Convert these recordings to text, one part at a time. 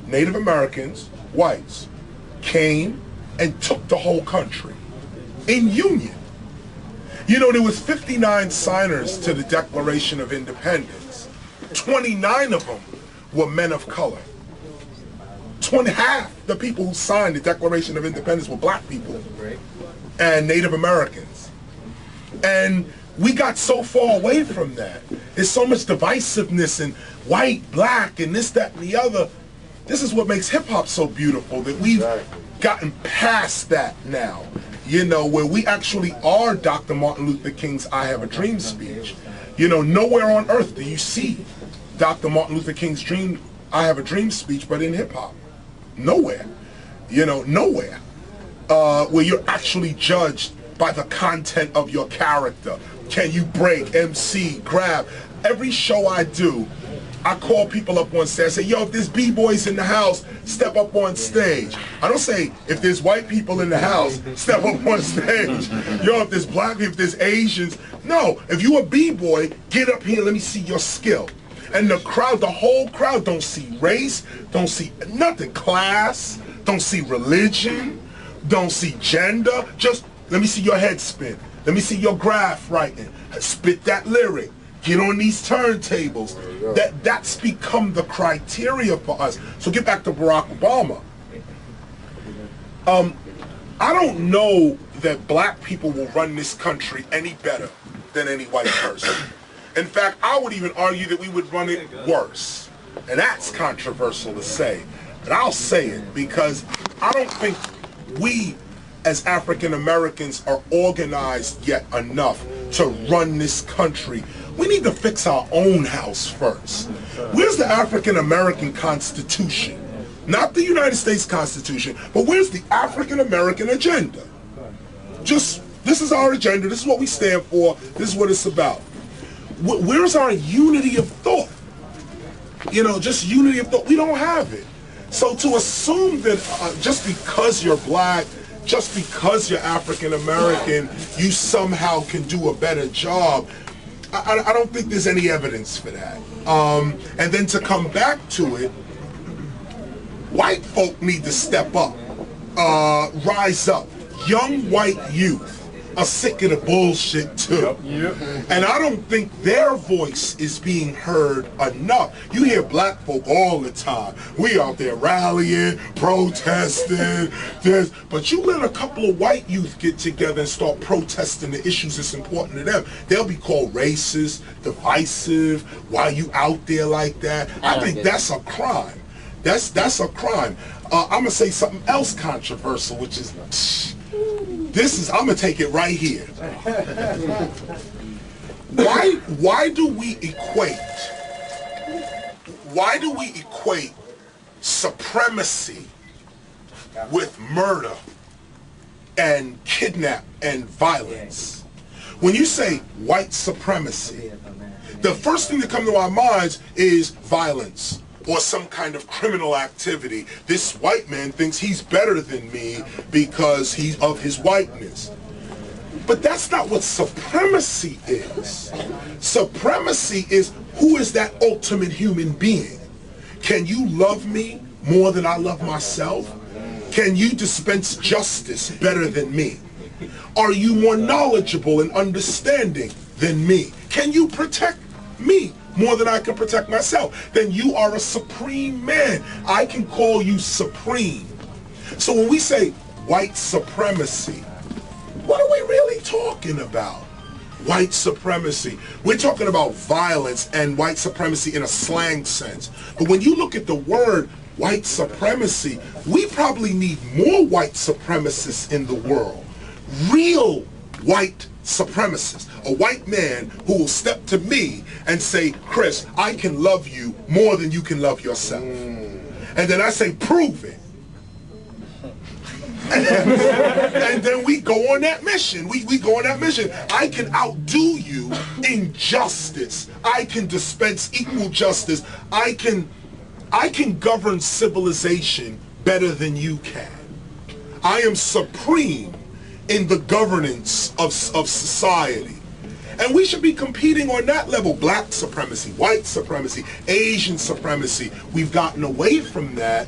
Native Americans, whites, came and took the whole country in union. You know, there was 59 signers to the Declaration of Independence. 29 of them were men of color. Half the people who signed the Declaration of Independence were black people and Native Americans. And we got so far away from that. There's so much divisiveness and white, black, and this, that, and the other. This is what makes hip-hop so beautiful, that we've gotten past that now. You know, where we actually are Dr. Martin Luther King's I Have a Dream speech. You know, nowhere on earth do you see Dr. Martin Luther King's I Have a Dream speech, but in hip-hop. Nowhere. You know, nowhere. Where you're actually judged by the content of your character. Can you break, MC, grab? Every show I do, I call people up on stage. I say, yo, if there's B-boys in the house, step up on stage. I don't say, if there's white people in the house, step up on stage. Yo, if there's black people, if there's Asians. No, if you a B-boy, get up here, let me see your skill. And the crowd, the whole crowd don't see race, don't see nothing, class, don't see religion, don't see gender. Just let me see your head spin. Let me see your graph writing. Spit that lyric. Get on these turntables. That's become the criteria for us. So get back to Barack Obama. I don't know that black people will run this country any better than any white person. In fact, I would even argue that we would run it worse. And that's controversial to say. But I'll say it because I don't think we as African Americans are organized yet enough to run this country. We need to fix our own house first. Where's the African American Constitution? Not the United States Constitution, but where's the African American agenda? Just, this is our agenda, this is what we stand for, this is what it's about. Where's our unity of thought? You know, just unity of thought, we don't have it. So to assume that just because you're black, just because you're African American, you somehow can do a better job, I don't think there's any evidence for that. And then to come back to it, white folk need to step up, rise up. Young white youth are sick of the bullshit too. And I don't think their voice is being heard enough. You hear black folk all the time. We out there rallying, protesting, this. But you let a couple of white youth get together and start protesting the issues that's important to them. They'll be called racist, divisive, why you out there like that? I think that's a crime. That's a crime. I'm gonna say something else controversial, which is, I'm gonna take it right here. Why do we equate supremacy with murder and kidnap and violence? When you say white supremacy, the first thing that comes to our minds is violence or some kind of criminal activity. This white man thinks he's better than me because he's of his whiteness. But that's not what supremacy is. Supremacy is, who is that ultimate human being? Can you love me more than I love myself? Can you dispense justice better than me? Are you more knowledgeable and understanding than me? Can you protect me more than I can protect myself? Then you are a supreme man. I can call you supreme. So when we say white supremacy, what are we really talking about? White supremacy. We're talking about violence and white supremacy in a slang sense. But when you look at the word white supremacy, we probably need more white supremacists in the world. Real white supremacist, a white man who will step to me and say, Chris, I can love you more than you can love yourself. And then I say, prove it. And then we go on that mission. We go on that mission. I can outdo you in justice. I can dispense equal justice. I can govern civilization better than you can. I am supreme in the governance of society. And we should be competing on that level. Black supremacy, white supremacy, Asian supremacy. We've gotten away from that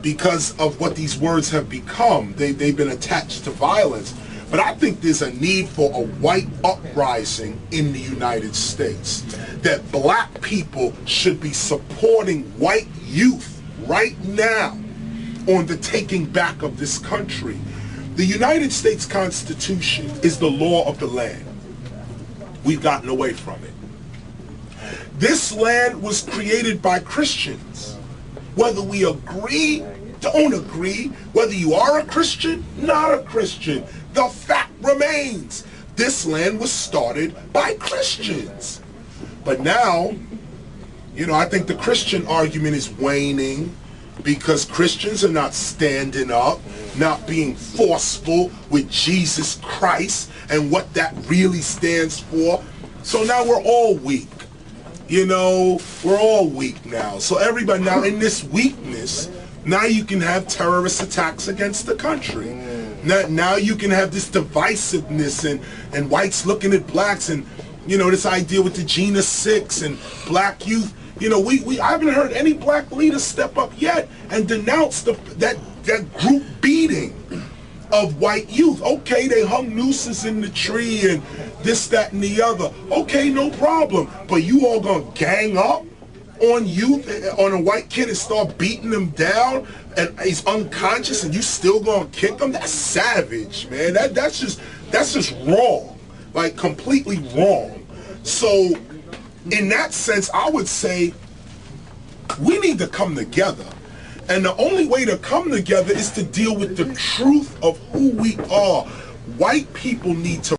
because of what these words have become. They've been attached to violence. But I think there's a need for a white uprising in the United States. That black people should be supporting white youth right now on the taking back of this country. The United States Constitution is the law of the land. We've gotten away from it. This land was created by Christians. Whether we agree, don't agree, whether you are a Christian, not a Christian, the fact remains, this land was started by Christians. But now, you know, I think the Christian argument is waning because Christians are not standing up, not being forceful with Jesus Christ and what that really stands for. So now we're all weak. You know, we're all weak now. So everybody now in this weakness, now you can have terrorist attacks against the country. Now you can have this divisiveness and whites looking at blacks and, you know, this idea with the Jena 6 and black youth. You know, I haven't heard any black leader step up yet and denounce that group beating of white youth. Okay, they hung nooses in the tree and this, that, and the other. Okay, no problem. But you all gonna gang up on youth, on a white kid and start beating him down and he's unconscious and you still gonna kick him? That's savage, man. That's just wrong. Like, completely wrong. So in that sense, I would say we need to come together. And the only way to come together is to deal with the truth of who we are. White people need to